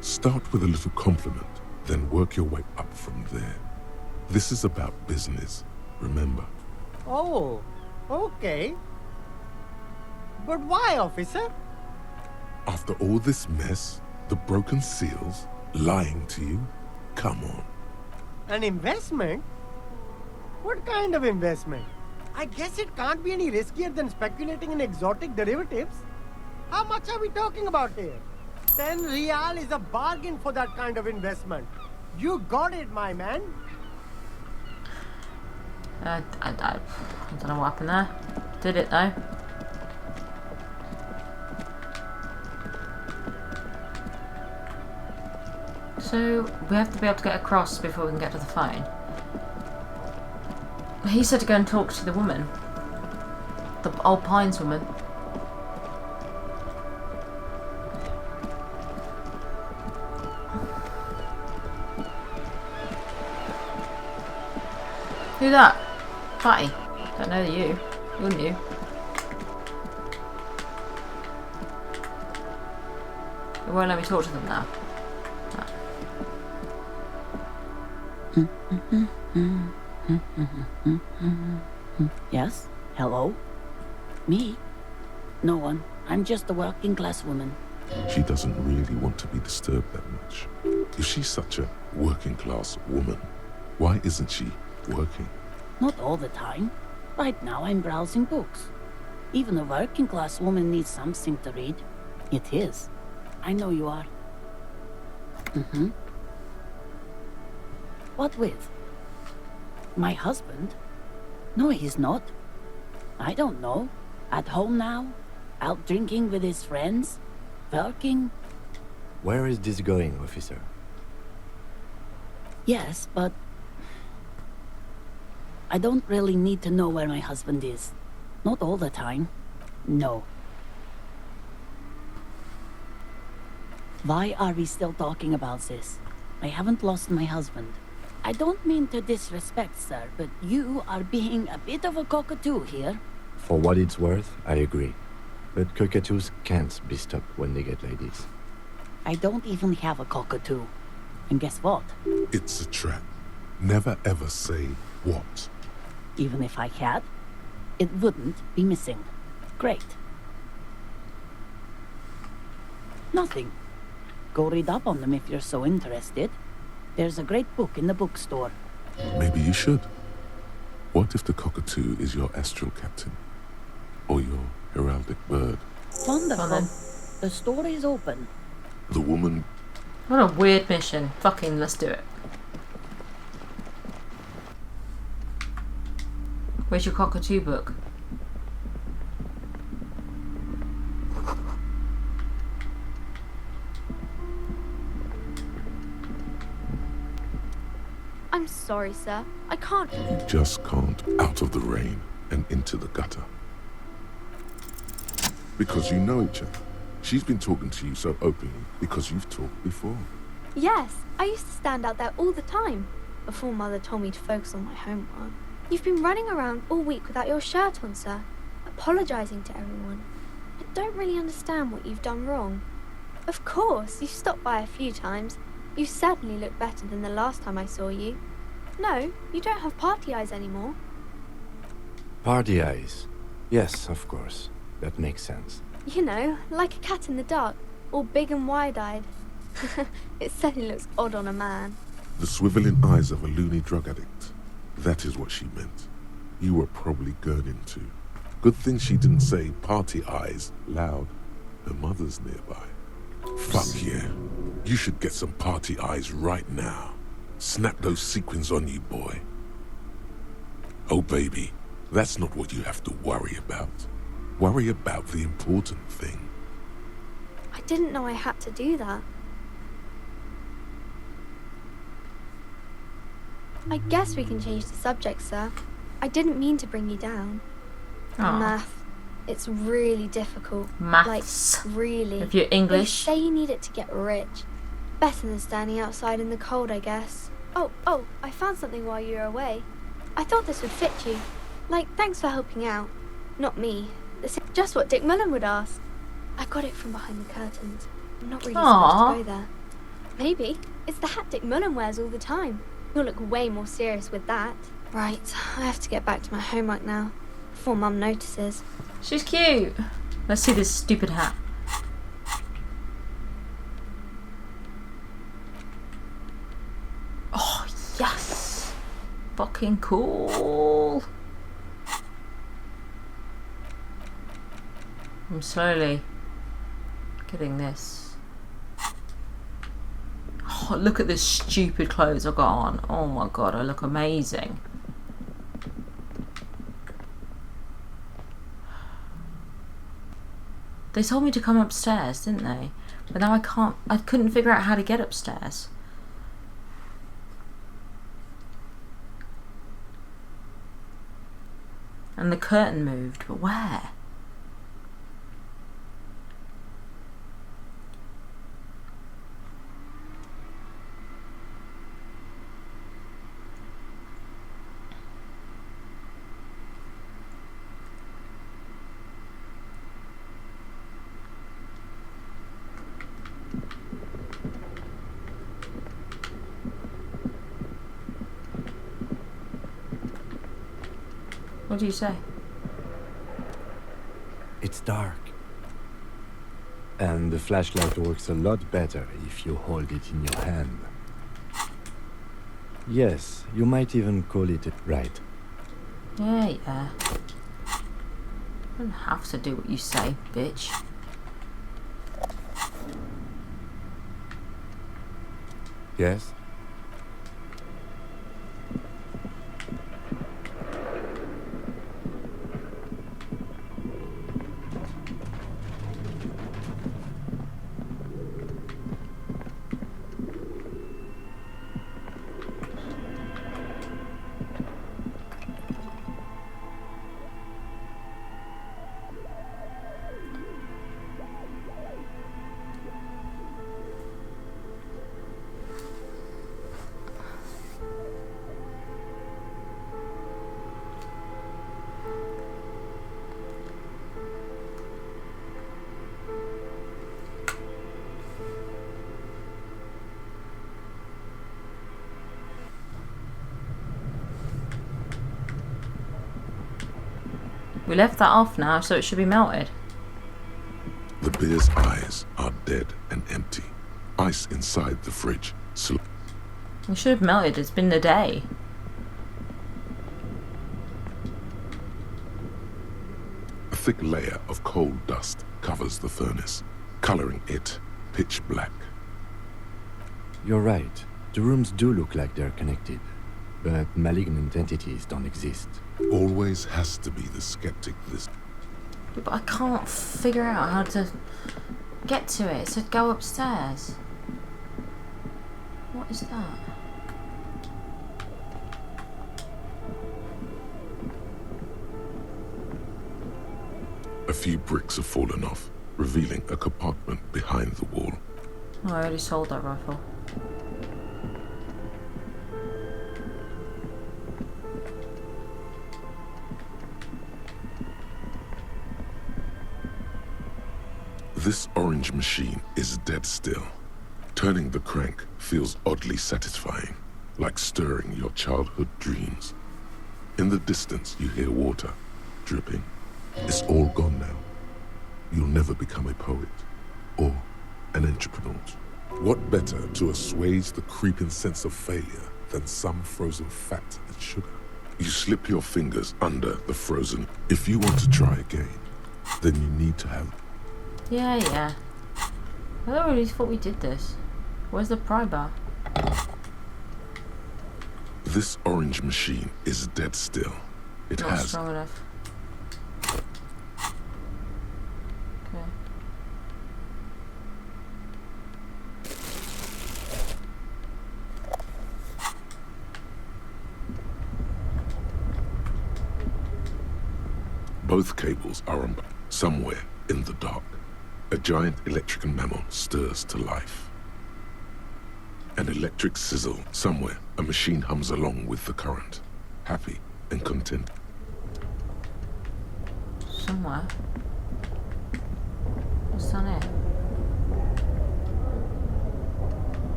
Start with a little compliment, then work your way up from there. This is about business, remember.
Oh, okay. But why, officer?
After all this mess, the broken seals, lying to you, come on.
An investment? What kind of investment? I guess it can't be any riskier than speculating in exotic derivatives. How much are we talking about here? 10 real is a bargain for that kind of investment. You got it, my man.
I don't know what happened there. Did it though? So we have to be able to get across before we can get to the phone. He said to go and talk to the woman. The old Pines woman. Who that? Fatty. Don't know you. You're new. It won't let me talk to them now.
Yes? Hello? Me? No one. I'm just a working class woman.
She doesn't really want to be disturbed that much. If she's such a working class woman, why isn't she working?
Not all the time. Right now I'm browsing books. Even a working class woman needs something to read. It is. I know you are. What with? My husband? No, he's not. I don't know. At home now? Out drinking with his friends? Working?
Where is this going, officer?
Yes, but... I don't really need to know where my husband is. Not all the time. No. Why are we still talking about this? I haven't lost my husband. I don't mean to disrespect, sir, but you are being a bit of a cockatoo here.
For what it's worth, I agree. But cockatoos can't be stopped when they get ladies.
I don't even have a cockatoo. And guess what?
It's a trap. Never ever say what.
Even if I had, it wouldn't be missing. Great. Nothing. Go read up on them if you're so interested. There's a great book in the bookstore.
Maybe you should. What if the cockatoo is your astral captain? Or your heraldic bird?
Wonderful. The store is open.
The woman...
What a weird mission. Fucking let's do it. Where's your cockatoo book?
I'm sorry, sir. I can't.
You just can't. Out of the rain and into the gutter. Because you know each other. She's been talking to you so openly because you've talked before.
Yes, I used to stand out there all the time before Mother told me to focus on my homework. You've been running around all week without your shirt on, sir, apologizing to everyone. I don't really understand what you've done wrong. Of course, you've stopped by a few times. You certainly look better than the last time I saw you. No, you don't have party eyes anymore.
Party eyes. Yes, of course. That makes sense.
You know, like a cat in the dark, all big and wide-eyed. It certainly looks odd on a man.
The swiveling eyes of a loony drug addict. That is what she meant. You were probably gurgling too. Good thing she didn't say party eyes loud. Her mother's nearby. Fuck yeah. You should get some party eyes right now. Snap those sequins on you, boy. Oh, baby, that's not what you have to worry about. Worry about the important thing.
I didn't know I had to do that. I guess we can change the subject, sir. I didn't mean to bring you down.
Aw.
Math. It's really difficult.
Maths.
Like, really.
If you're
They
English.
say you need it to get rich. Better than standing outside in the cold, I guess. Oh, I found something while you were away. I thought this would fit you. Like, thanks for helping out. Not me. This is just what Dick Mullen would ask. I got it from behind the curtains. I'm not really supposed to go there. Maybe. It's the hat Dick Mullen wears all the time. You'll look way more serious with that. Right, I have to get back to my homework now, before Mum notices.
She's cute. Let's see this stupid hat. Oh, yes. Fucking cool. I'm slowly getting this. Oh, look at this stupid clothes I got on. Oh my god, I look amazing. They told me to come upstairs, didn't they? But now I couldn't figure out how to get upstairs. And the curtain moved, but where? What do you say?
It's dark. And the flashlight works a lot better if you hold it in your hand. Yes, you might even call it right.
Yeah. Don't have to do what you say, bitch.
Yes?
We left that off now, so it should be melted.
The beer's eyes are dead and empty. Ice inside the fridge.
We should have melted. It's been a day.
A thick layer of coal dust covers the furnace, coloring it pitch black.
You're right. The rooms do look like they're connected, but malignant entities don't exist.
Always has to be the skeptic this.
But I can't figure out how to get to it. It said go upstairs. What is that?
A few bricks have fallen off, revealing a compartment behind the wall.
Oh, I already sold that rifle.
This orange machine is dead still. Turning the crank feels oddly satisfying, like stirring your childhood dreams. In the distance, you hear water dripping. It's all gone now. You'll never become a poet or an entrepreneur. What better to assuage the creeping sense of failure than some frozen fat and sugar? You slip your fingers under the frozen. If you want to try again, then you need to have...
Yeah. I already thought we did this. Where's the pry bar?
This orange machine is dead still. It
Not
has...
strong enough.
Both cables are on somewhere in the dark. A giant electrical mammal stirs to life. An electric sizzle somewhere. A machine hums along with the current, happy and content.
Somewhere. What's down here?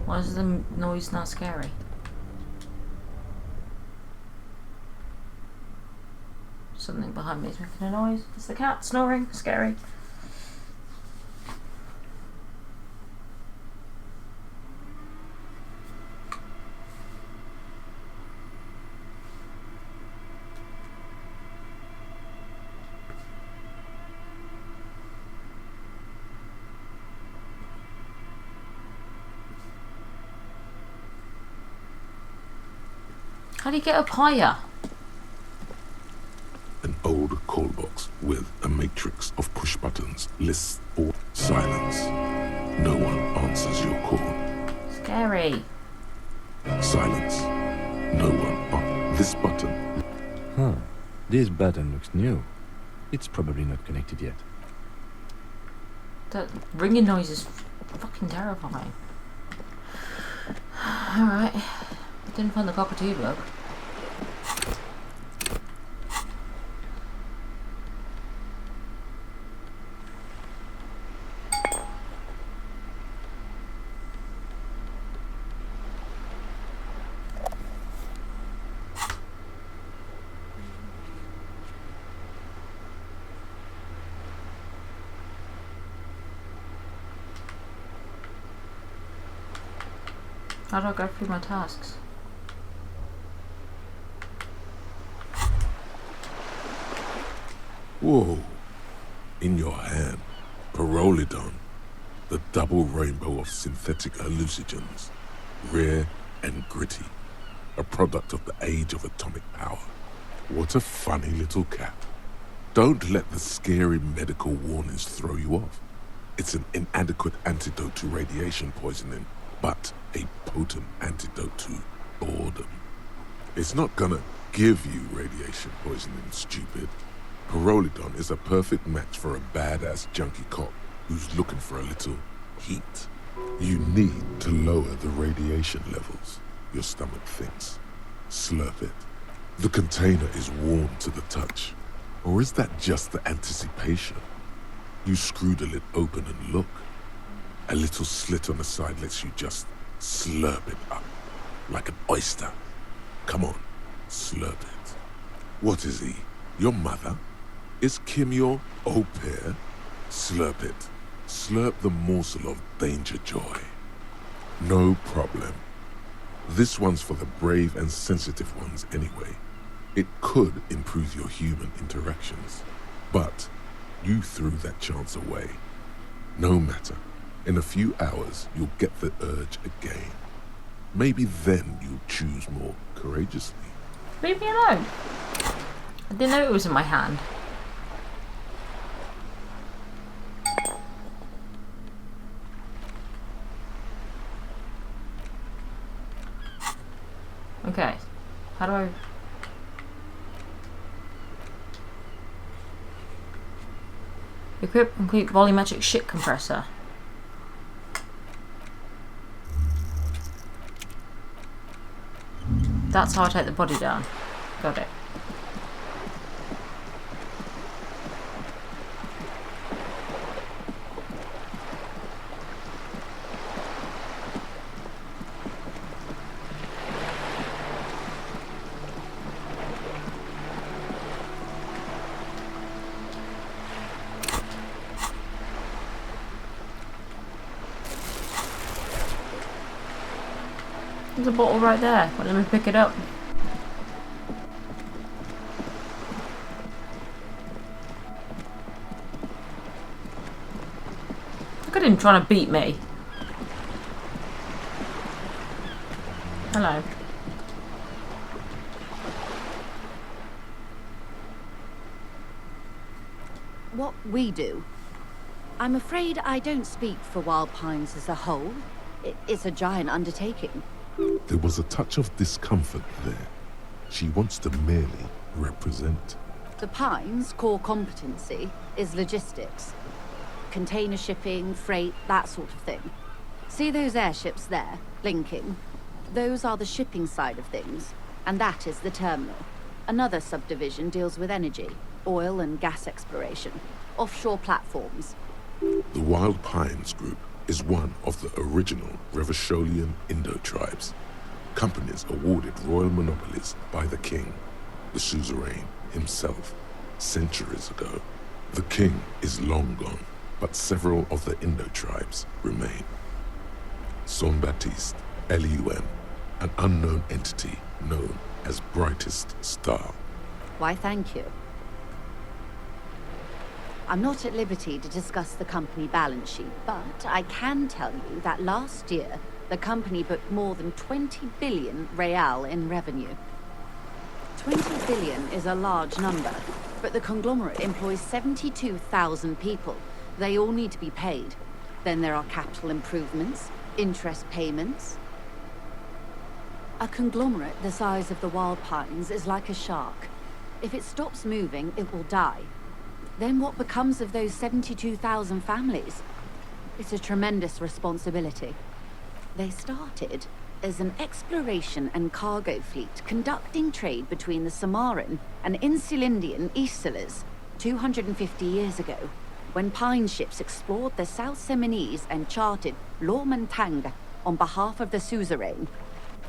Why is the noise not scary? Something behind me is making a noise. Is the cat snoring? Scary. How do you get up higher?
An old call box with a matrix of push buttons lists all silence. No one answers your call.
Scary.
Silence. No one. This button.
Huh. This button looks new. It's probably not connected yet.
That ringing noise is fucking terrifying. Alright. Didn't find the cockatoo book. How do I go through my tasks?
Whoa. In your hand, Pyrrolidon, the double rainbow of synthetic hallucinogens, rare and gritty, a product of the age of atomic power. What a funny little cat. Don't let the scary medical warnings throw you off. It's an inadequate antidote to radiation poisoning, but a potent antidote to boredom. It's not gonna give you radiation poisoning, stupid. Pyrrolidon is a perfect match for a badass junkie cop who's looking for a little heat. You need to lower the radiation levels, your stomach thinks. Slurp it. The container is warm to the touch. Or is that just the anticipation? You screw the lid open and look. A little slit on the side lets you just slurp it up, like an oyster. Come on, slurp it. What is he? Your mother? Is Kim your au pair? Slurp it. Slurp the morsel of danger joy. No problem. This one's for the brave and sensitive ones anyway. It could improve your human interactions. But you threw that chance away. No matter. In a few hours, you'll get the urge again. Maybe then you'll choose more courageously.
Leave me alone. I didn't know it was in my hand. Okay. How do I... Equip complete volumetric shit compressor. That's how I take the body down. Got it. There's a bottle right there. Well, let me pick it up. Look at him trying to beat me. Hello.
What we do. I'm afraid I don't speak for Wild Pines as a whole. It's a giant undertaking.
There was a touch of discomfort there. She wants to merely represent.
The Pines' core competency is logistics. Container shipping, freight, that sort of thing. See those airships there, blinking? Those are the shipping side of things, and that is the terminal. Another subdivision deals with energy, oil and gas exploration, offshore platforms.
The Wild Pines Group is one of the original Revacholian Indo-tribes. Companies awarded royal monopolies by the king, the suzerain himself, centuries ago. The king is long gone, but several of the Indo-tribes remain. Son-Baptiste, ELYSIUM, an unknown entity known as Brightest Star.
Why, thank you. I'm not at liberty to discuss the company balance sheet, but I can tell you that last year, the company booked more than 20 billion real in revenue. 20 billion is a large number, but the conglomerate employs 72,000 people. They all need to be paid. Then there are capital improvements, interest payments. A conglomerate the size of the Wild Pines is like a shark. If it stops moving, it will die. Then what becomes of those 72,000 families? It's a tremendous responsibility. They started as an exploration and cargo fleet conducting trade between the Samaran and Insulindian Isolas 250 years ago, when pine ships explored the South Seminese and charted Lomantang on behalf of the suzerain.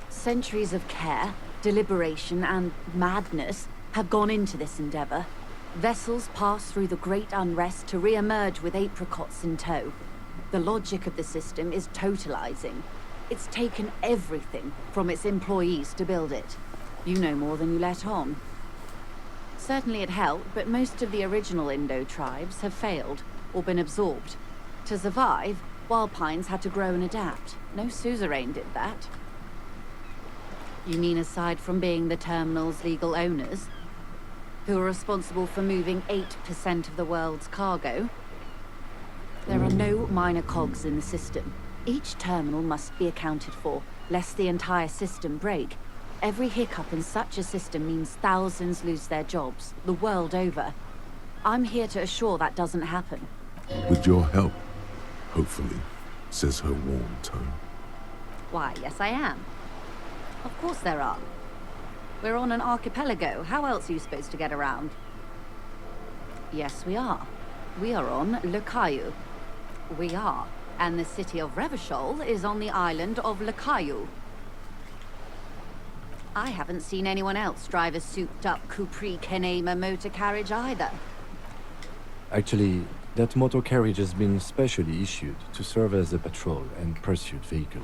Centuries of care, deliberation, and madness have gone into this endeavor. Vessels pass through the great unrest to re-emerge with apricots in tow. The logic of the system is totalizing. It's taken everything from its employees to build it. You know more than you let on. Certainly it helped, but most of the original Indo tribes have failed or been absorbed. To survive, Wild Pines had to grow and adapt. No suzerain did that. You mean aside from being the terminal's legal owners, who are responsible for moving 8% of the world's cargo? There are no minor cogs in the system. Each terminal must be accounted for, lest the entire system break. Every hiccup in such a system means thousands lose their jobs, the world over. I'm here to assure that doesn't happen.
With your help, hopefully, says her warm tone.
Why, yes I am. Of course there are. We're on an archipelago. How else are you supposed to get around? Yes, we are. We are on Le Caillou. We are. And the city of Revachol is on the island of Le Caillou. I haven't seen anyone else drive a souped-up Capri Kenema motor carriage either.
Actually, that motor carriage has been specially issued to serve as a patrol and pursuit vehicle.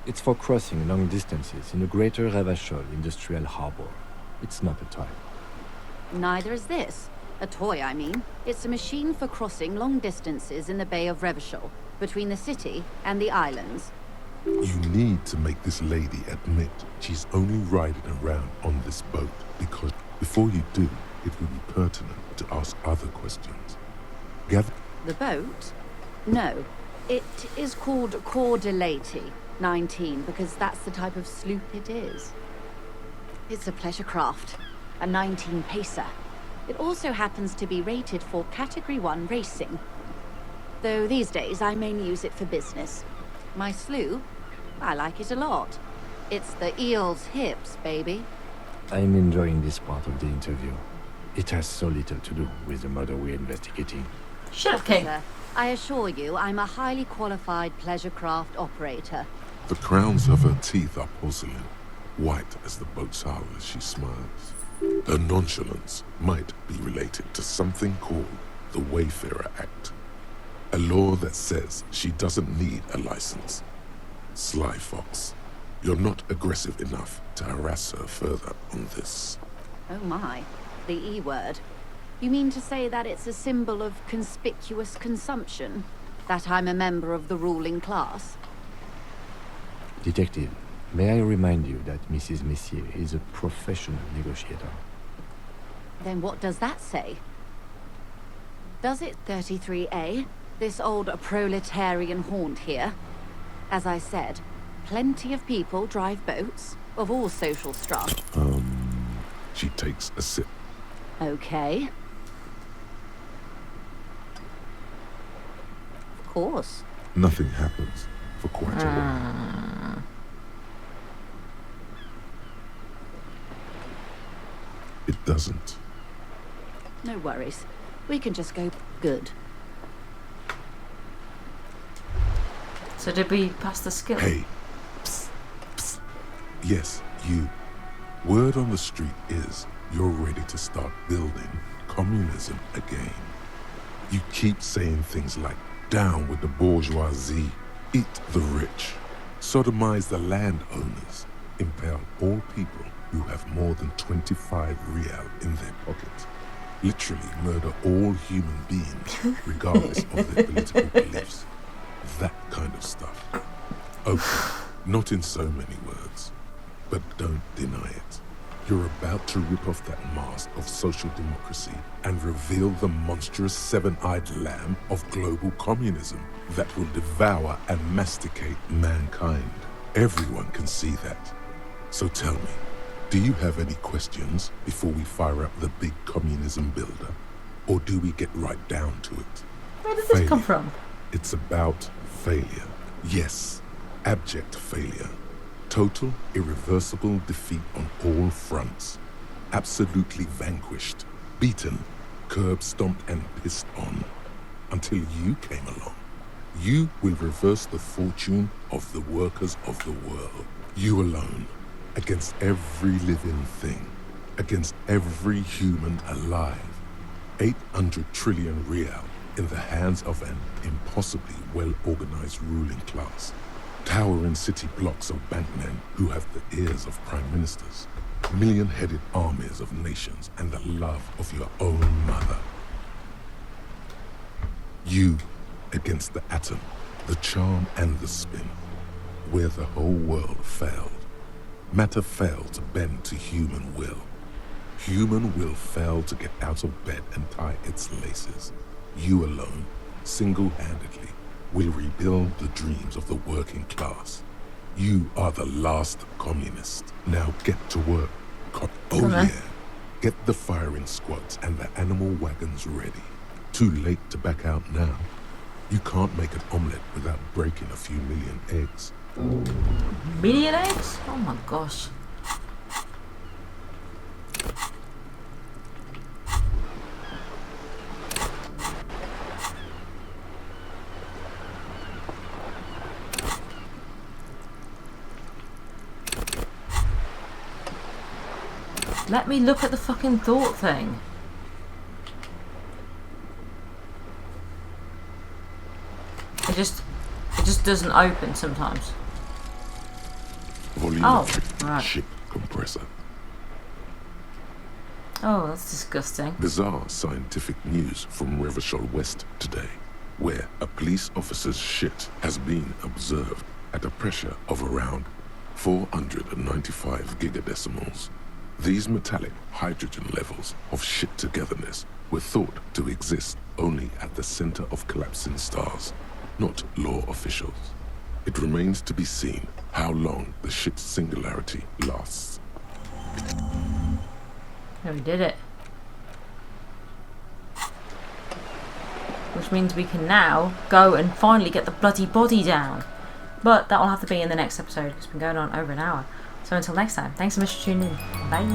It's for crossing long distances in the greater Revachol industrial harbor. It's not a toy.
Neither is this. A toy, I mean. It's a machine for crossing long distances in the Bay of Revachol, between the city and the islands.
You need to make this lady admit she's only riding around on this boat because before you do, it would be pertinent to ask other questions. Gather.
The boat? No. It is called Cordelati 19 because that's the type of sloop it is. It's a pleasure craft, a 19-pacer. It also happens to be rated for Category 1 racing. Though these days I mainly use it for business. My sloop, I like it a lot. It's the eel's hips, baby.
I'm enjoying this part of the interview. It has so little to do with the murder we're investigating.
Shut up, King.
I assure you, I'm a highly qualified pleasure craft operator.
The crowns of her teeth are porcelain, white as the boat's hull as she smiles. Her nonchalance might be related to something called the Wayfarer Act, a law that says she doesn't need a license. Sly Fox, you're not aggressive enough to harass her further on this.
Oh my, the E word. You mean to say that it's a symbol of conspicuous consumption? That I'm a member of the ruling class?
Detective, may I remind you that Mrs. Messier is a professional negotiator?
Then what does that say? Does it 33A? This old proletarian haunt here? As I said, plenty of people drive boats of all social strata.
She takes a sip.
Okay. Of course.
Nothing happens for quite a while. It doesn't.
No worries. We can just go good.
So did we pass the skill?
Hey. Psst, psst. Yes, you. Word on the street is you're ready to start building communism again. You keep saying things like, down with the bourgeoisie, eat the rich, sodomize the landowners, impale all people who have more than 25 real in their pocket, literally murder all human beings, regardless of their political beliefs. That kind of stuff. Okay, not in so many words, but don't deny it. You're about to rip off that mask of social democracy and reveal the monstrous seven-eyed lamb of global communism that will devour and masticate mankind. Everyone can see that. So tell me, do you have any questions before we fire up the big communism builder? Or do we get right down to it?
Where did this come from?
It's about failure. Yes, abject failure. Total, irreversible defeat on all fronts. Absolutely vanquished, beaten, curb-stomped and pissed on. Until you came along. You will reverse the fortune of the workers of the world. You alone, against every living thing, against every human alive. 800 trillion real in the hands of an impossibly well-organized ruling class. Towering city blocks of bankmen who have the ears of prime ministers. Million-headed armies of nations and the love of your own mother. You against the atom, the charm and the spin. Where the whole world failed. Matter failed to bend to human will. Human will failed to get out of bed and tie its laces. You alone, single-handedly, will rebuild the dreams of the working class. You are the last communist. Now get to work. Oh yeah. Get the firing squads and the animal wagons ready. Too late to back out now. You can't make an omelette without breaking a few million eggs.
Million eggs? Oh my gosh. Let me look at the fucking thought thing. It just doesn't open sometimes.
Volumetric
right.
ship compressor.
Oh, that's disgusting.
Bizarre scientific news from Revachol West today, where a police officer's shit has been observed at a pressure of around 495 gigadecimals. These metallic hydrogen levels of shit togetherness were thought to exist only at the center of collapsing stars, not law officials. It remains to be seen how long the shit's singularity lasts.
Yeah, we did it. Which means we can now go and finally get the bloody body down. But that will have to be in the next episode. It's been going on over an hour. So until next time, thanks so much for tuning in. Bye.